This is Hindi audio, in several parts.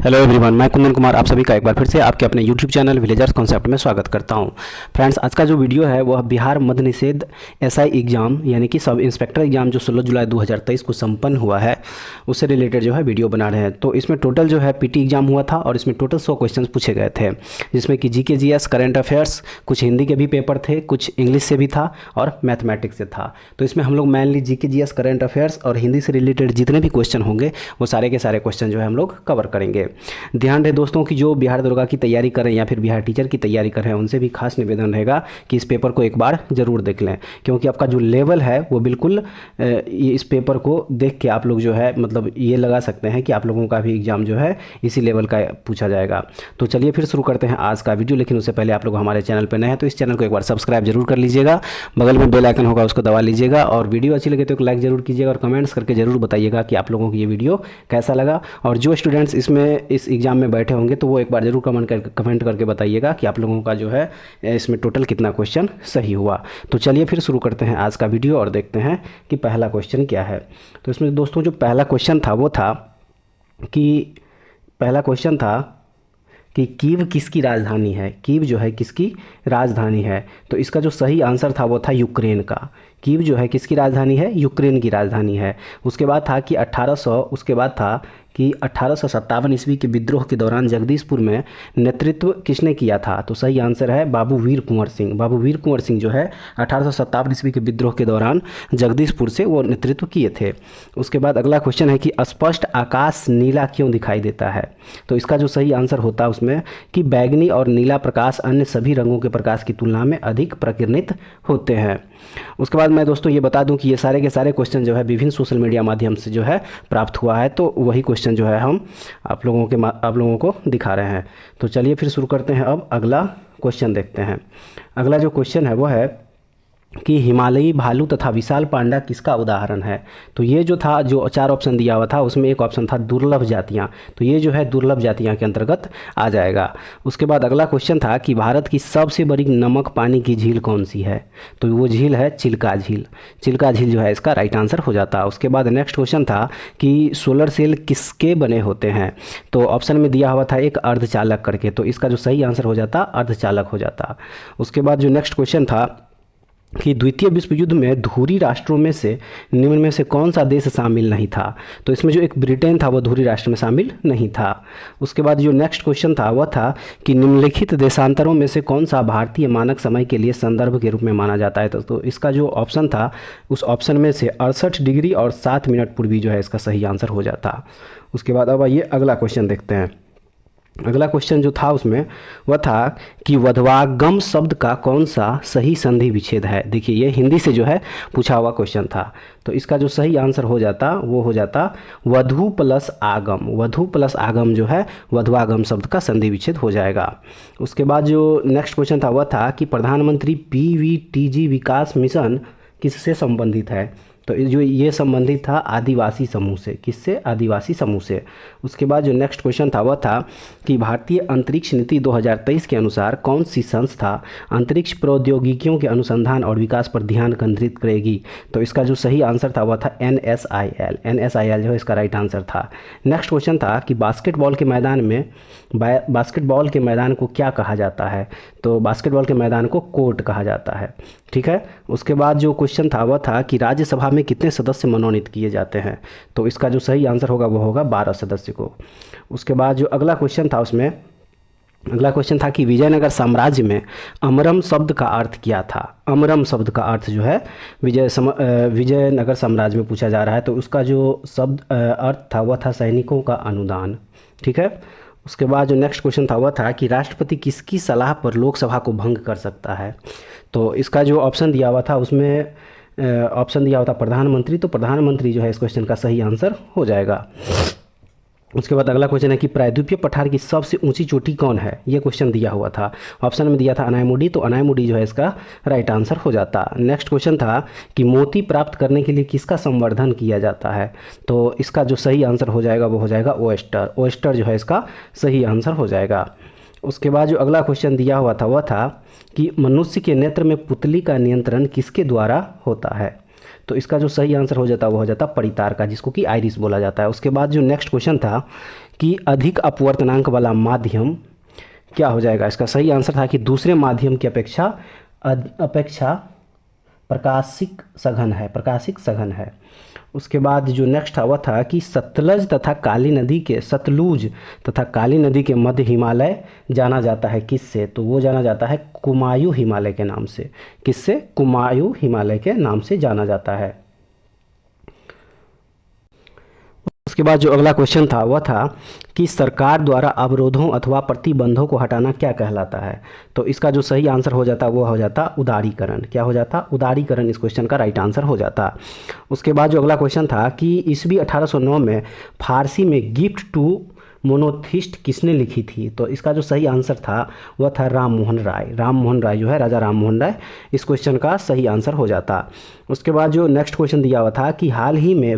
हेलो एवरीवन, मैं कुंदन कुमार आप सभी का एक बार फिर से आपके अपने यूट्यूब चैनल विलेजर्स कॉन्सेप्ट में स्वागत करता हूं। फ्रेंड्स, आज का जो वीडियो है वह बिहार मद्य निषेध एसआई एग्ज़ाम यानी कि सब इंस्पेक्टर एग्ज़ाम जो 16 जुलाई 2023 को संपन्न हुआ है उससे रिलेटेड जो है वीडियो बना रहे हैं। तो इसमें टोटल जो है पीटी एग्ज़ाम हुआ था और इसमें टोटल 100 क्वेश्चन पूछे गए थे, जिसमें कि जीके जीएस, करंट अफेयर्स, कुछ हिंदी के भी पेपर थे, कुछ इंग्लिश से भी था और मैथमेटिक्स से था। तो इसमें हम लोग mainly GK GS, current affairs और हिंदी से रिलेटेड जितने भी क्वेश्चन होंगे वो सारे के सारे क्वेश्चन जो है हम लोग कवर करेंगे। ध्यान रहे दोस्तों कि जो बिहार दरोगा की तैयारी कर रहे हैं या फिर बिहार टीचर की तैयारी कर रहे हैं उनसे भी खास निवेदन रहेगा कि इस पेपर को एक बार ज़रूर देख लें, क्योंकि आपका जो लेवल है वो बिल्कुल इस पेपर को देख के आप लोग जो है मतलब ये लगा सकते हैं कि आप लोगों का भी एग्ज़ाम जो है इसी लेवल का पूछा जाएगा। तो चलिए फिर शुरू करते हैं आज का वीडियो, लेकिन उससे पहले आप लोग हमारे चैनल पर नए हैं तो इस चैनल को एक बार सब्सक्राइब जरूर कर लीजिएगा, बगल में बेल आइकन होगा उसको दबा लीजिएगा और वीडियो अच्छी लगे तो एक लाइक ज़रूर कीजिएगा और कमेंट्स करके ज़रूर बताइएगा कि आप लोगों को ये वीडियो कैसा लगा। और जो स्टूडेंट्स इसमें इस एग्ज़ाम में बैठे होंगे तो वो एक बार जरूर कमेंट करके बताइएगा कि आप लोगों का जो है इसमें टोटल कितना क्वेश्चन सही हुआ। तो चलिए फिर शुरू करते हैं आज का वीडियो और देखते हैं कि पहला क्वेश्चन क्या है। तो इसमें दोस्तों जो पहला क्वेश्चन था वो था कि कीव किसकी राजधानी है। कीव जो है किसकी राजधानी है, तो इसका जो सही आंसर था वो था यूक्रेन का। कीव जो है किसकी राजधानी है, यूक्रेन की राजधानी है। उसके बाद था कि 1857 ईस्वी के विद्रोह के दौरान जगदीशपुर में नेतृत्व किसने किया था, तो सही आंसर है बाबू वीर कुंवर सिंह। बाबू वीर कुंवर सिंह जो है 1857 ईस्वी के विद्रोह के दौरान जगदीशपुर से वो नेतृत्व किए थे। उसके बाद अगला क्वेश्चन है कि स्पष्ट आकाश नीला क्यों दिखाई देता है, तो इसका जो सही आंसर होता है उसमें कि बैगनी और नीला प्रकाश अन्य सभी रंगों के प्रकाश की तुलना में अधिक प्रकीर्णित होते हैं। उसके बाद मैं दोस्तों ये बता दूं कि ये सारे के सारे क्वेश्चन जो है विभिन्न सोशल मीडिया माध्यम से जो है प्राप्त हुआ है, तो वही क्वेश्चन जो है हम आप लोगों को दिखा रहे हैं। तो चलिए फिर शुरू करते हैं। अब अगला क्वेश्चन देखते हैं। अगला जो क्वेश्चन है वो है कि हिमालयी भालू तथा विशाल पांडा किसका उदाहरण है। तो ये जो था, जो 4 ऑप्शन दिया हुआ था उसमें एक ऑप्शन था दुर्लभ जातियाँ, तो ये जो है दुर्लभ जातियाँ के अंतर्गत आ जाएगा। उसके बाद अगला क्वेश्चन था कि भारत की सबसे बड़ी नमक पानी की झील कौन सी है, तो वो झील है चिल्का झील। चिल्का झील जो है इसका राइट आंसर हो जाता। उसके बाद नेक्स्ट क्वेश्चन था कि सोलर सेल किसके बने होते हैं, तो ऑप्शन में दिया हुआ था एक अर्धचालक करके, तो इसका जो सही आंसर हो जाता अर्धचालक हो जाता। उसके बाद जो नेक्स्ट क्वेश्चन था कि द्वितीय विश्व युद्ध में धुरी राष्ट्रों में से निम्न में से कौन सा देश शामिल नहीं था, तो इसमें जो एक ब्रिटेन था वो धुरी राष्ट्र में शामिल नहीं था। उसके बाद जो नेक्स्ट क्वेश्चन था वह था कि निम्नलिखित देशांतरों में से कौन सा भारतीय मानक समय के लिए संदर्भ के रूप में माना जाता है, तो इसका जो ऑप्शन था उस ऑप्शन में से 68 डिग्री और 7 मिनट पूर्वी जो है इसका सही आंसर हो जाता। उसके बाद अब आइए अगला क्वेश्चन देखते हैं। अगला क्वेश्चन जो था उसमें वह था कि वधवागम शब्द का कौन सा सही संधि विच्छेद है। देखिए ये हिंदी से जो है पूछा हुआ क्वेश्चन था, तो इसका जो सही आंसर हो जाता वो हो जाता वधु प्लस आगम। वधु प्लस आगम जो है वधवागम शब्द का संधि विच्छेद हो जाएगा। उसके बाद जो नेक्स्ट क्वेश्चन था वह था कि प्रधानमंत्री पीवीटीजी विकास मिशन किससे संबंधित है, तो जो ये संबंधित था आदिवासी समूह से। किससे, आदिवासी समूह से। उसके बाद जो नेक्स्ट क्वेश्चन था वह था कि भारतीय अंतरिक्ष नीति 2023 के अनुसार कौन सी संस्था अंतरिक्ष प्रौद्योगिकियों के अनुसंधान और विकास पर ध्यान केंद्रित करेगी, तो इसका जो सही आंसर था वह था NSIL। NSIL जो है इसका राइट आंसर था। नेक्स्ट क्वेश्चन था कि बास्केटबॉल के मैदान को क्या कहा जाता है, तो बास्केटबॉल के मैदान को कोर्ट कहा जाता है। ठीक है। उसके बाद जो क्वेश्चन था वह था कि राज्यसभा में कितने सदस्य मनोनीत किए जाते हैं, तो इसका जो सही आंसर होगा वो होगा 12 सदस्य को। उसके बाद जो अगला क्वेश्चन था उसमें अगला क्वेश्चन था कि विजयनगर साम्राज्य में अमरम शब्द का अर्थ क्या था। अमरम शब्द का अर्थ जो है विजयनगर साम्राज्य में पूछा जा रहा है, तो उसका जो शब्द अर्थ था वह था सैनिकों का अनुदान। ठीक है। उसके बाद जो नेक्स्ट क्वेश्चन था वह था कि राष्ट्रपति किसकी सलाह पर लोकसभा को भंग कर सकता है, तो इसका जो ऑप्शन दिया हुआ था उसमें ऑप्शन दिया हुआ था प्रधानमंत्री, तो प्रधानमंत्री जो है इस क्वेश्चन का सही आंसर हो जाएगा। उसके बाद अगला क्वेश्चन है कि प्रायद्वीपीय पठार की सबसे ऊंची चोटी कौन है, ये क्वेश्चन दिया हुआ था। ऑप्शन में दिया था अनायमुडी, तो अनायमुडी जो है इसका राइट आंसर हो जाता। नेक्स्ट क्वेश्चन था कि मोती प्राप्त करने के लिए किसका संवर्धन किया जाता है, तो इसका जो सही आंसर हो जाएगा वो हो जाएगा ओएस्टर। ओएस्टर जो है इसका सही आंसर हो जाएगा। उसके बाद जो अगला क्वेश्चन दिया हुआ था वह था कि मनुष्य के नेत्र में पुतली का नियंत्रण किसके द्वारा होता है, तो इसका जो सही आंसर हो जाता वो हो जाता परितार का, जिसको कि आइरिस बोला जाता है। उसके बाद जो नेक्स्ट क्वेश्चन था कि अधिक अपवर्तनांक वाला माध्यम क्या हो जाएगा? इसका सही आंसर था कि दूसरे माध्यम की अपेक्षा अपेक्षा प्रकाशिक सघन है, प्रकाशिक सघन है। उसके बाद जो नेक्स्ट था वह था कि सतलज तथा काली नदी के सतलुज तथा काली नदी के मध्य हिमालय जाना जाता है किससे? तो वो जाना जाता है कुमायूं हिमालय के नाम से। किससे? कुमायूं हिमालय के नाम से जाना जाता है। उसके बाद जो अगला क्वेश्चन था वह था कि सरकार द्वारा अवरोधों अथवा प्रतिबंधों को हटाना क्या कहलाता है? तो इसका जो सही आंसर हो जाता वो हो जाता उदारीकरण। क्या हो जाता? उदारीकरण इस क्वेश्चन का राइट आंसर हो जाता। उसके बाद जो अगला क्वेश्चन था कि ईस्वी 1809 में फारसी में गिफ्ट टू मोनोथिस्ट किसने लिखी थी? तो इसका जो सही आंसर था वह था राम मोहन राय। राम मोहन राय जो है, राजा राम मोहन राय, इस क्वेश्चन का सही आंसर हो जाता। उसके बाद जो नेक्स्ट क्वेश्चन दिया हुआ था कि हाल ही में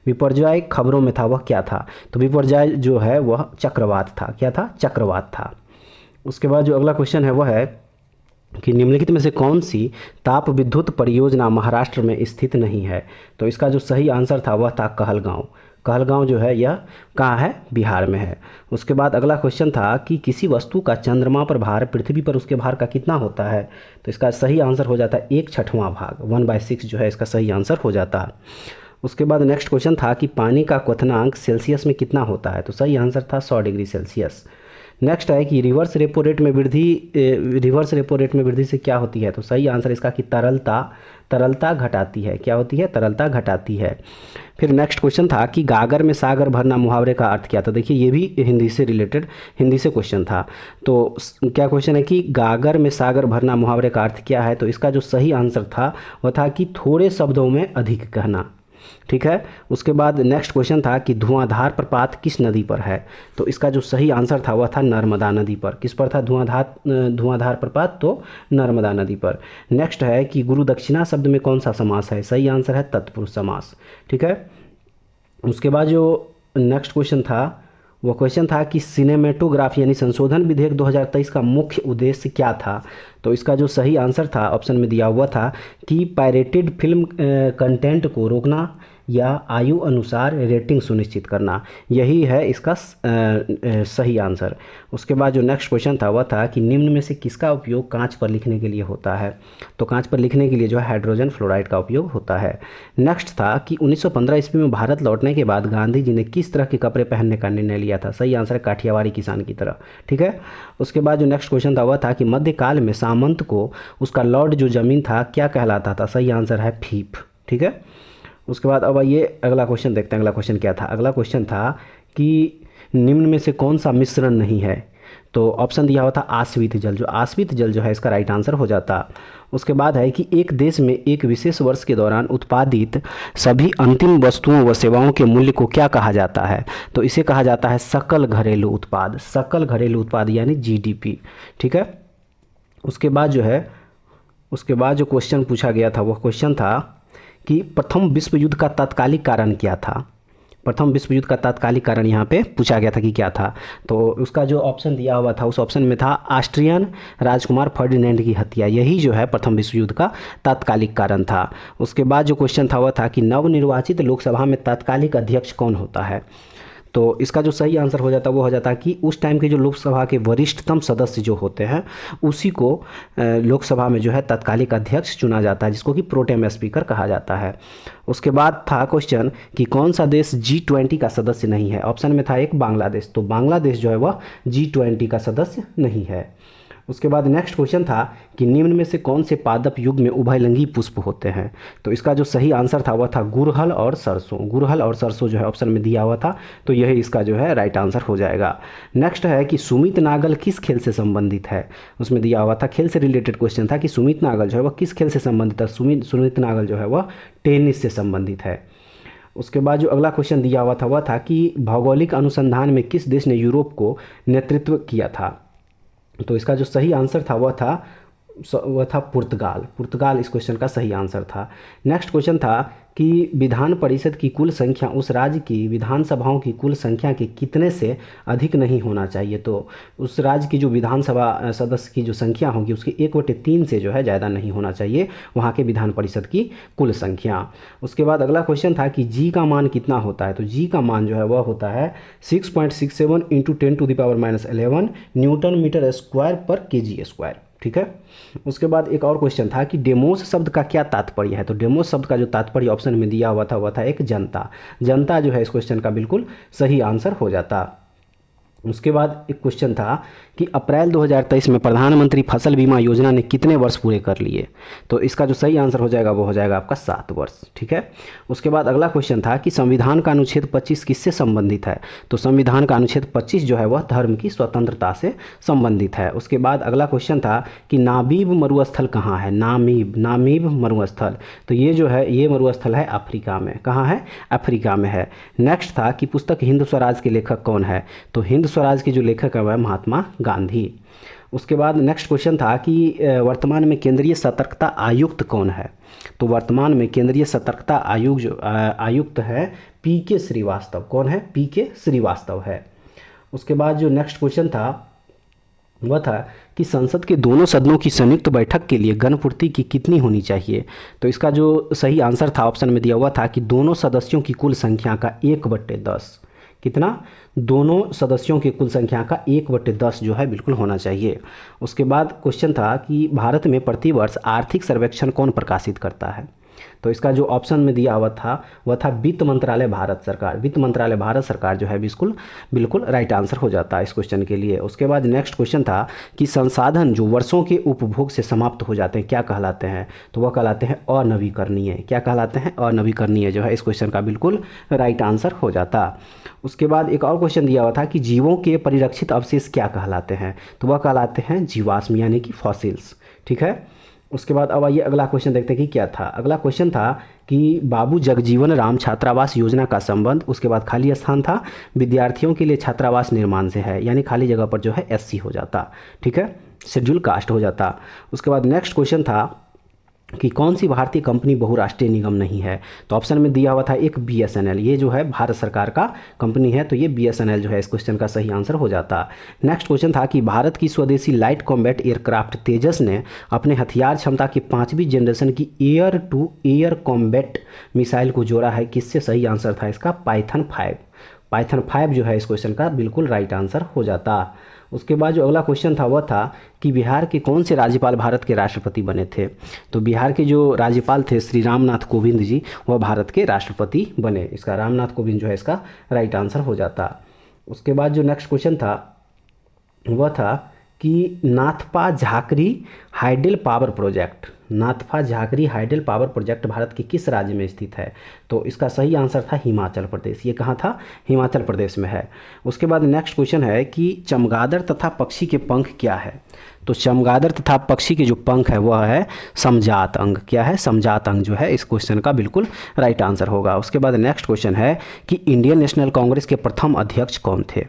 विपर्जय खबरों में था, वह क्या था? तो विपर्जय जो है वह चक्रवात था। क्या था? चक्रवात था। उसके बाद जो अगला क्वेश्चन है वह है कि निम्नलिखित में से कौन सी ताप विद्युत परियोजना महाराष्ट्र में स्थित नहीं है? तो इसका जो सही आंसर था वह था कहलगांव। कहलगांव जो है यह कहाँ है? बिहार में है। उसके बाद अगला क्वेश्चन था कि किसी वस्तु का चंद्रमा पर भार पृथ्वी पर उसके भार का कितना होता है? तो इसका सही आंसर हो जाता है 1/6 भाग, 1/6 जो है इसका सही आंसर हो जाता। उसके बाद नेक्स्ट क्वेश्चन था कि पानी का क्वथनांक सेल्सियस में कितना होता है? तो सही आंसर था 100 डिग्री सेल्सियस। नेक्स्ट है कि रिवर्स रेपो रेट में वृद्धि से क्या होती है? तो सही आंसर इसका कि तरलता घटाती है। क्या होती है? तरलता घटाती है। फिर नेक्स्ट क्वेश्चन था कि गागर में सागर भरना मुहावरे का अर्थ क्या था? देखिए ये भी हिंदी से क्वेश्चन था। तो क्या क्वेश्चन है कि गागर में सागर भरना मुहावरे का अर्थ क्या है? तो इसका जो सही आंसर था वह था कि थोड़े शब्दों में अधिक कहना। ठीक है। उसके बाद नेक्स्ट क्वेश्चन था कि धुआंधार प्रपात किस नदी पर है? तो इसका जो सही आंसर था वह था नर्मदा नदी पर। किस पर था धुआंधार प्रपात? तो नर्मदा नदी पर। नेक्स्ट है कि गुरु दक्षिणा शब्द में कौन सा समास है? सही आंसर है तत्पुरुष समास। ठीक है। उसके बाद जो नेक्स्ट क्वेश्चन था वो क्वेश्चन था कि सिनेमेटोग्राफी यानी संशोधन विधेयक 2023 का मुख्य उद्देश्य क्या था? तो इसका जो सही आंसर था ऑप्शन में दिया हुआ था कि पायरेटेड फिल्म कंटेंट को रोकना या आयु अनुसार रेटिंग सुनिश्चित करना, यही है इसका सही आंसर। उसके बाद जो नेक्स्ट क्वेश्चन था वह था कि निम्न में से किसका उपयोग कांच पर लिखने के लिए होता है? तो कांच पर लिखने के लिए जो है हाइड्रोजन फ्लोराइड का उपयोग होता है। नेक्स्ट था कि 1915 ईस्वी में भारत लौटने के बाद गांधी जी ने किस तरह के कपड़े पहनने का निर्णय लिया था? सही आंसर है काठियावाड़ी किसान की तरह। ठीक है। उसके बाद जो नेक्स्ट क्वेश्चन था वह था कि मध्यकाल में सामंत को उसका लॉर्ड जो जमीन था क्या कहलाता था? सही आंसर है फीफ। ठीक है। उसके बाद अब ये अगला क्वेश्चन देखते हैं। अगला क्वेश्चन क्या था? अगला क्वेश्चन था कि निम्न में से कौन सा मिश्रण नहीं है? तो ऑप्शन दिया हुआ था आश्वित जल। जो आश्वित जल जो है इसका राइट आंसर हो जाता। उसके बाद है कि एक देश में एक विशेष वर्ष के दौरान उत्पादित सभी अंतिम वस्तुओं व सेवाओं के मूल्य को क्या कहा जाता है? तो इसे कहा जाता है सकल घरेलू उत्पाद। सकल घरेलू उत्पाद यानी जीडीपी। ठीक है। उसके बाद जो क्वेश्चन पूछा गया था वह क्वेश्चन था कि प्रथम विश्व युद्ध का तात्कालिक कारण क्या था? प्रथम विश्व युद्ध का तात्कालिक कारण यहाँ पे पूछा गया था कि क्या था? तो उसका जो ऑप्शन दिया हुआ था उस ऑप्शन में था ऑस्ट्रियन राजकुमार फर्डिनेंड की हत्या। यही जो है प्रथम विश्व युद्ध का तात्कालिक कारण था। उसके बाद जो क्वेश्चन था वह था कि नवनिर्वाचित लोकसभा में तात्कालिक अध्यक्ष कौन होता है? तो इसका जो सही आंसर हो जाता वो हो जाता कि उस टाइम के जो लोकसभा के वरिष्ठतम सदस्य जो होते हैं उसी को लोकसभा में जो है तात्कालिक अध्यक्ष चुना जाता है, जिसको कि प्रोटेम स्पीकर कहा जाता है। उसके बाद था क्वेश्चन कि कौन सा देश G20 का सदस्य नहीं है? ऑप्शन में था एक बांग्लादेश। तो बांग्लादेश जो है वह G20 का सदस्य नहीं है। उसके बाद नेक्स्ट क्वेश्चन था कि निम्न में से कौन से पादप युग में उभयलिंगी पुष्प होते हैं? तो इसका जो सही आंसर था वह था गुड़हल और सरसों। गुड़हल और सरसों जो है ऑप्शन में दिया हुआ था, तो यही इसका जो है राइट आंसर हो जाएगा। नेक्स्ट है कि सुमित नागल किस खेल से संबंधित है? उसमें दिया हुआ था खेल से रिलेटेड क्वेश्चन था कि सुमित नागल जो है वह किस खेल से संबंधित है? सुमित नागल जो है वह टेनिस से संबंधित है। उसके बाद जो अगला क्वेश्चन दिया हुआ था वह था कि भौगोलिक अनुसंधान में किस देश ने यूरोप को नेतृत्व किया था? तो इसका जो सही आंसर था वह था वह था पुर्तगाल। पुर्तगाल इस क्वेश्चन का सही आंसर था। नेक्स्ट क्वेश्चन था कि विधान परिषद की कुल संख्या उस राज्य की विधानसभाओं की कुल संख्या के कितने से अधिक नहीं होना चाहिए। तो उस राज्य की जो विधानसभा सदस्य की जो संख्या होगी उसके 1/3 से जो है ज़्यादा नहीं होना चाहिए वहाँ के विधान परिषद की कुल संख्या। उसके बाद अगला क्वेश्चन था कि जी का मान कितना होता है। तो जी का मान जो है वह होता है 6.67 × 10⁻11 न्यूटन मीटर स्क्वायर पर kg²। ठीक है। उसके बाद एक और क्वेश्चन था कि डेमोस शब्द का क्या तात्पर्य है। तो डेमोस शब्द का जो तात्पर्य ऑप्शन में दिया हुआ था वह था एक जनता। जनता जो है इस क्वेश्चन का बिल्कुल सही आंसर हो जाता। उसके बाद एक क्वेश्चन था कि अप्रैल 2023 में प्रधानमंत्री फसल बीमा योजना ने कितने वर्ष पूरे कर लिए। तो इसका जो सही आंसर हो जाएगा वो हो जाएगा आपका 7 वर्ष। ठीक है। उसके बाद अगला क्वेश्चन था कि संविधान का अनुच्छेद 25 किससे संबंधित है। तो संविधान का अनुच्छेद 25 जो है वह धर्म की स्वतंत्रता से संबंधित है। उसके बाद अगला क्वेश्चन था कि नामीब मरुस्थल कहाँ है। नामीब मरुस्थल, तो ये जो है ये मरुस्थल है अफ्रीका में। कहाँ है? अफ्रीका में है। नेक्स्ट था कि पुस्तक हिंद स्वराज के लेखक कौन है। तो हिंद स्वराज के जो लेखक है वह महात्मा गांधी। उसके बाद नेक्स्ट क्वेश्चन था कि वर्तमान में केंद्रीय सतर्कता आयुक्त कौन है। तो वर्तमान में केंद्रीय सतर्कता आयुक्त है पीके श्रीवास्तव। कौन है? पीके श्रीवास्तव है। उसके बाद जो नेक्स्ट क्वेश्चन था वह था कि संसद के दोनों सदनों की संयुक्त बैठक के लिए गणपूर्ति की कितनी होनी चाहिए। तो इसका जो सही आंसर था ऑप्शन में दिया हुआ था कि दोनों सदस्यों की कुल संख्या का 1/10। कितना? दोनों सदस्यों की कुल संख्या का 1/10 जो है बिल्कुल होना चाहिए। उसके बाद क्वेश्चन था कि भारत में प्रतिवर्ष आर्थिक सर्वेक्षण कौन प्रकाशित करता है। तो इसका जो ऑप्शन में दिया हुआ था वह था वित्त मंत्रालय भारत सरकार। वित्त मंत्रालय भारत सरकार जो है बिल्कुल बिल्कुल राइट आंसर हो जाता है इस क्वेश्चन के लिए। उसके बाद नेक्स्ट क्वेश्चन था कि संसाधन जो वर्षों के उपभोग से समाप्त हो जाते हैं क्या कहलाते हैं। तो वह कहलाते हैं अनवीकरणीय। क्या कहलाते हैं? अनवीकरणीय जो है इस क्वेश्चन का बिल्कुल राइट आंसर हो जाता। उसके बाद एक और क्वेश्चन दिया हुआ था कि जीवों के परिरक्षित अवशेष क्या कहलाते हैं। तो वह कहलाते हैं जीवाश्म यानी कि फॉसिल्स। ठीक है। उसके बाद अब आइए अगला क्वेश्चन देखते हैं कि क्या था। अगला क्वेश्चन था कि बाबू जगजीवन राम छात्रावास योजना का संबंध, उसके बाद खाली स्थान था, विद्यार्थियों के लिए छात्रावास निर्माण से है, यानी खाली जगह पर जो है SC हो जाता। ठीक है, शेड्यूल कास्ट हो जाता। उसके बाद नेक्स्ट क्वेश्चन था कि कौन सी भारतीय कंपनी बहुराष्ट्रीय निगम नहीं है। तो ऑप्शन में दिया हुआ था एक BSNL, ये जो है भारत सरकार का कंपनी है, तो ये BSNL जो है इस क्वेश्चन का सही आंसर हो जाता। नेक्स्ट क्वेश्चन था कि भारत की स्वदेशी लाइट कॉम्बैट एयरक्राफ्ट तेजस ने अपने हथियार क्षमता की 5वीं जनरेशन की air to air combat missile को जोड़ा है किससे। सही आंसर था इसका पाइथन 5। पाइथन 5 जो है इस क्वेश्चन का बिल्कुल राइट आंसर हो जाता। उसके बाद जो अगला क्वेश्चन था वह था कि बिहार के कौन से राज्यपाल भारत के राष्ट्रपति बने थे। तो बिहार के जो राज्यपाल थे श्री रामनाथ कोविंद जी, वह भारत के राष्ट्रपति बने। इसका रामनाथ कोविंद जो है इसका राइट आंसर हो जाता। उसके बाद जो नेक्स्ट क्वेश्चन था वह था कि Nathpa Jhakri hydel power project, Nathpa Jhakri hydel power project Bharat के किस राज्य में स्थित है। तो इसका सही आंसर था हिमाचल प्रदेश। ये कहाँ था? हिमाचल प्रदेश में है। उसके बाद नेक्स्ट क्वेश्चन है कि चमगादड़ तथा पक्षी के पंख क्या है। तो चमगादड़ तथा पक्षी के जो पंख है वह है समजात अंग। क्या है? समजात अंग जो है इस क्वेश्चन का बिल्कुल राइट आंसर होगा। उसके बाद नेक्स्ट क्वेश्चन है कि इंडियन नेशनल कांग्रेस के प्रथम अध्यक्ष कौन थे।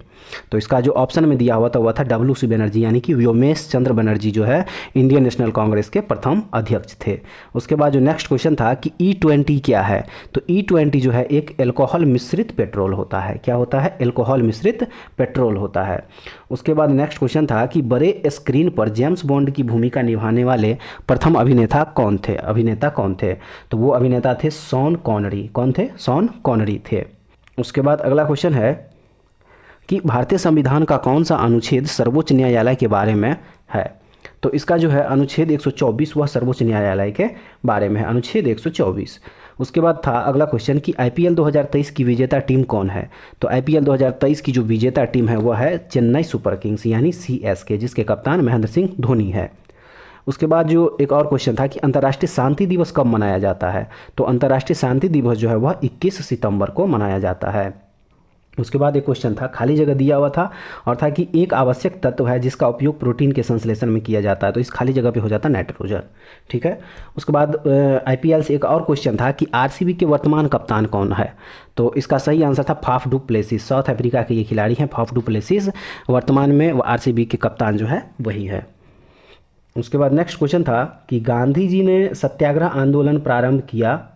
तो इसका जो ऑप्शन में दिया हुआ था वह था WC बनर्जी, यानी कि व्योमेश चंद्र बनर्जी जो है इंडियन नेशनल कांग्रेस के प्रथम अध्यक्ष थे। उसके बाद जो नेक्स्ट क्वेश्चन था कि E20 क्या है। तो E20 जो है एक एल्कोहल मिश्रित पेट्रोल होता है। क्या होता है? एल्कोहल मिश्रित पेट्रोल होता है। उसके बाद नेक्स्ट क्वेश्चन था कि बड़े स्क्रीन पर जेम्स बॉन्ड की भूमिका निभाने वाले प्रथम अभिनेता कौन थे। तो वो अभिनेता थे शॉन कॉनरी। कौन थे? शॉन कॉनरी थे। उसके बाद अगला क्वेश्चन है कि भारतीय संविधान का कौन सा अनुच्छेद सर्वोच्च न्यायालय के बारे में है। तो इसका जो है अनुच्छेद 124 वह सर्वोच्च न्यायालय के बारे में है, अनुच्छेद 124। उसके बाद था अगला क्वेश्चन कि IPL 2023 की विजेता टीम कौन है। तो IPL 2023 की जो विजेता टीम है वह है चेन्नई सुपर किंग्स यानी CSK, जिसके कप्तान महेंद्र सिंह धोनी है। उसके बाद जो एक और क्वेश्चन था कि अंतर्राष्ट्रीय शांति दिवस कब मनाया जाता है। तो अंतर्राष्ट्रीय शांति दिवस जो है वह 21 सितंबर को मनाया जाता है। उसके बाद एक क्वेश्चन था, खाली जगह दिया हुआ था और था कि एक आवश्यक तत्व है जिसका उपयोग प्रोटीन के संश्लेषण में किया जाता है। तो इस खाली जगह पे हो जाता नाइट्रोजन। ठीक है। उसके बाद IPL से एक और क्वेश्चन था कि RCB के वर्तमान कप्तान कौन है। तो इसका सही आंसर था Faf du Plessis. South Africa के ये खिलाड़ी हैं फाफ डू प्लेसिस। वर्तमान में RCB के कप्तान जो है वही है। उसके बाद नेक्स्ट क्वेश्चन था कि गांधी जी ने सत्याग्रह आंदोलन प्रारंभ किया।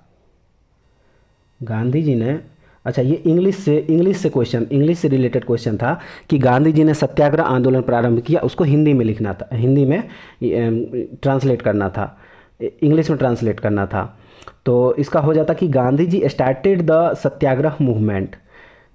गांधी जी ने, अच्छा ये इंग्लिश से रिलेटेड क्वेश्चन था कि गांधी जी ने सत्याग्रह आंदोलन प्रारंभ किया, उसको हिंदी में लिखना था, हिंदी में ट्रांसलेट करना था, इंग्लिश में ट्रांसलेट करना था। तो इसका हो जाता कि Gandhi ji started the Satyagraha movement.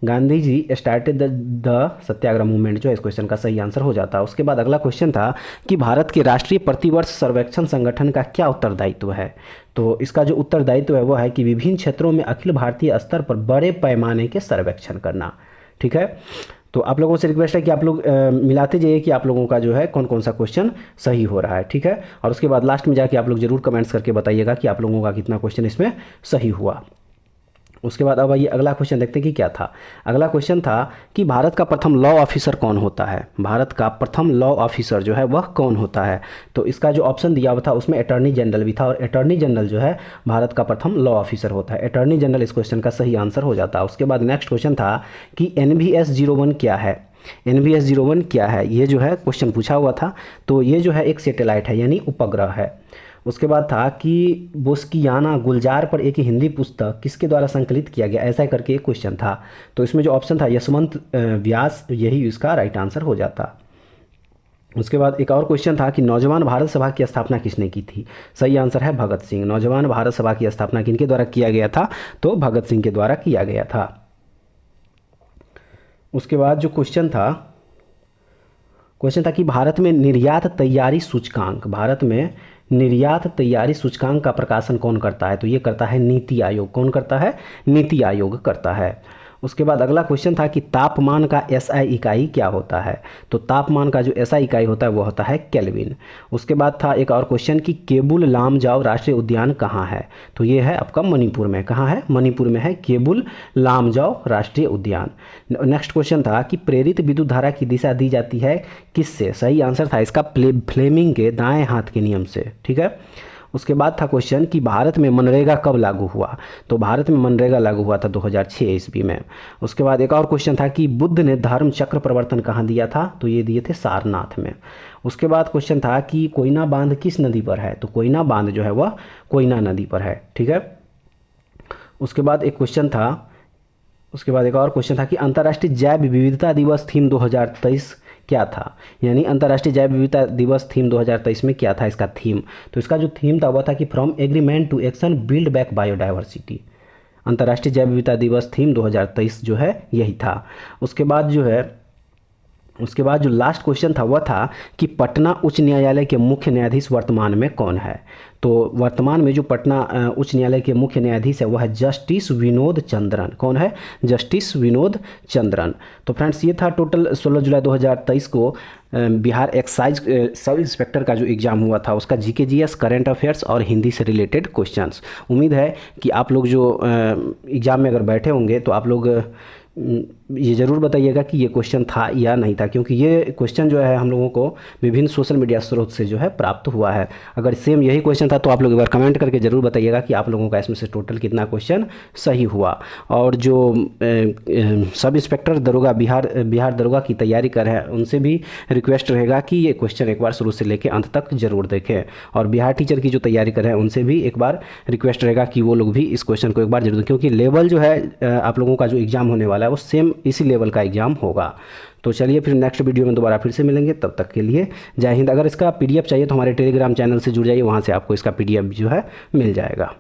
Gandhi ji started the Satyagraha movement जो है इस क्वेश्चन का सही आंसर हो जाता है। उसके बाद अगला क्वेश्चन था कि भारत के राष्ट्रीय प्रतिवर्ष सर्वेक्षण संगठन का क्या उत्तरदायित्व है। तो इसका जो उत्तरदायित्व है वो है कि विभिन्न क्षेत्रों में अखिल भारतीय स्तर पर बड़े पैमाने के सर्वेक्षण करना। ठीक है, तो आप लोगों से रिक्वेस्ट है कि आप लोग मिलाते जाइए कि आप लोगों का जो है कौन कौन सा क्वेश्चन सही हो रहा है। ठीक है, और उसके बाद लास्ट में जाके आप लोग जरूर कमेंट्स करके बताइएगा कि आप लोगों का कितना क्वेश्चन इसमें सही हुआ। उसके बाद अब आइए अगला क्वेश्चन देखते हैं कि क्या था। अगला क्वेश्चन था कि भारत का प्रथम लॉ ऑफिसर कौन होता है। भारत का प्रथम लॉ ऑफिसर जो है वह कौन होता है। तो इसका जो ऑप्शन दिया हुआ था उसमें अटॉर्नी जनरल भी था, और अटॉर्नी जनरल जो है भारत का प्रथम लॉ ऑफिसर होता है। अटॉर्नी जनरल इस क्वेश्चन का सही आंसर हो जाता है। उसके बाद नेक्स्ट क्वेश्चन था कि NVS-01 क्या है। NVS-01 क्या है, ये जो है क्वेश्चन पूछा हुआ था। तो ये जो है एक सैटेलाइट है, यानी उपग्रह है। उसके बाद था कि बोस्कियाना गुलजार पर एक हिंदी पुस्तक किसके द्वारा संकलित किया गया, ऐसा करके एक क्वेश्चन था। तो इसमें जो ऑप्शन था यशवंत व्यास, यही इसका राइट आंसर हो जाता। उसके बाद एक और क्वेश्चन था कि नौजवान भारत सभा की स्थापना किसने की थी। सही आंसर है भगत सिंह। नौजवान भारत सभा की स्थापना किनके द्वारा किया गया था, तो भगत सिंह के द्वारा किया गया था। उसके बाद जो क्वेश्चन था कि भारत में निर्यात तैयारी सूचकांक, भारत में निर्यात तैयारी सूचकांक का प्रकाशन कौन करता है। तो ये करता है नीति आयोग। कौन करता है, नीति आयोग करता है। उसके बाद अगला क्वेश्चन था कि तापमान का एसआई इकाई क्या होता है। तो तापमान का जो एसआई इकाई होता है वो होता है केल्विन। उसके बाद था एक और क्वेश्चन कि केबुल लामजाओ राष्ट्रीय उद्यान कहाँ है। तो ये है आपका मणिपुर में। कहाँ है, मणिपुर में है केबुल लामजाओ राष्ट्रीय उद्यान। नेक्स्ट क्वेश्चन था कि प्रेरित विद्युत धारा की दिशा दी जाती है किससे। सही आंसर था इसका फ्लेमिंग के दाएं हाथ के नियम से। ठीक है, उसके बाद था क्वेश्चन कि भारत में मनरेगा कब लागू हुआ। तो भारत में मनरेगा लागू हुआ था 2006 ईस्वी में। उसके बाद एक और क्वेश्चन था कि बुद्ध ने धर्म चक्र प्रवर्तन कहाँ दिया था। तो ये दिए थे सारनाथ में। उसके बाद क्वेश्चन था कि कोयना बांध किस नदी पर है। तो कोयना बांध जो है वह कोयना नदी पर है। ठीक है, उसके बाद एक और क्वेश्चन था कि अंतर्राष्ट्रीय जैव विविधता दिवस थीम 2023 क्या था। यानी अंतर्राष्ट्रीय जैव विविधता दिवस थीम 2023 में क्या था इसका थीम। तो इसका जो थीम था वह था कि from agreement to action build back biodiversity. अंतर्राष्ट्रीय जैव विविधता दिवस थीम 2023 जो है यही था। उसके बाद जो लास्ट क्वेश्चन था वह था कि पटना उच्च न्यायालय के मुख्य न्यायाधीश वर्तमान में कौन है। तो वर्तमान में जो पटना उच्च न्यायालय के मुख्य न्यायाधीश है वह है जस्टिस विनोद चंद्रन। कौन है, जस्टिस विनोद चंद्रन। तो फ्रेंड्स ये था टोटल 16 जुलाई 2023 को बिहार एक्साइज सब इंस्पेक्टर का जो एग्ज़ाम हुआ था उसका जीके जीएस, करंट अफेयर्स और हिंदी से रिलेटेड क्वेश्चंस। उम्मीद है कि आप लोग जो एग्ज़ाम में अगर बैठे होंगे तो आप लोग ये ज़रूर बताइएगा कि ये क्वेश्चन था या नहीं था, क्योंकि ये क्वेश्चन जो है हम लोगों को विभिन्न सोशल मीडिया स्रोत से जो है प्राप्त हुआ है। अगर सेम यही क्वेश्चन था तो आप लोग एक बार कमेंट करके ज़रूर बताइएगा कि आप लोगों का इसमें से टोटल कितना क्वेश्चन सही हुआ। और जो सब इंस्पेक्टर दरोगा बिहार दरोगा की तैयारी कर रहे हैं उनसे भी रिक्वेस्ट रहेगा कि ये क्वेश्चन एक बार शुरू से लेकर अंत तक ज़रूर देखें। और बिहार टीचर की जो तैयारी कर रहे हैं उनसे भी एक बार रिक्वेस्ट रहेगा कि वो लोग भी इस क्वेश्चन को एक बार जरूर, क्योंकि लेवल जो है आप लोगों का जो एग्ज़ाम होने वाला है वो सेम इसी लेवल का एग्ज़ाम होगा। तो चलिए फिर नेक्स्ट वीडियो में दोबारा फिर से मिलेंगे, तब तक के लिए जय हिंद। अगर इसका पीडीएफ चाहिए तो हमारे टेलीग्राम चैनल से जुड़ जाइए, वहाँ से आपको इसका पीडीएफ जो है मिल जाएगा।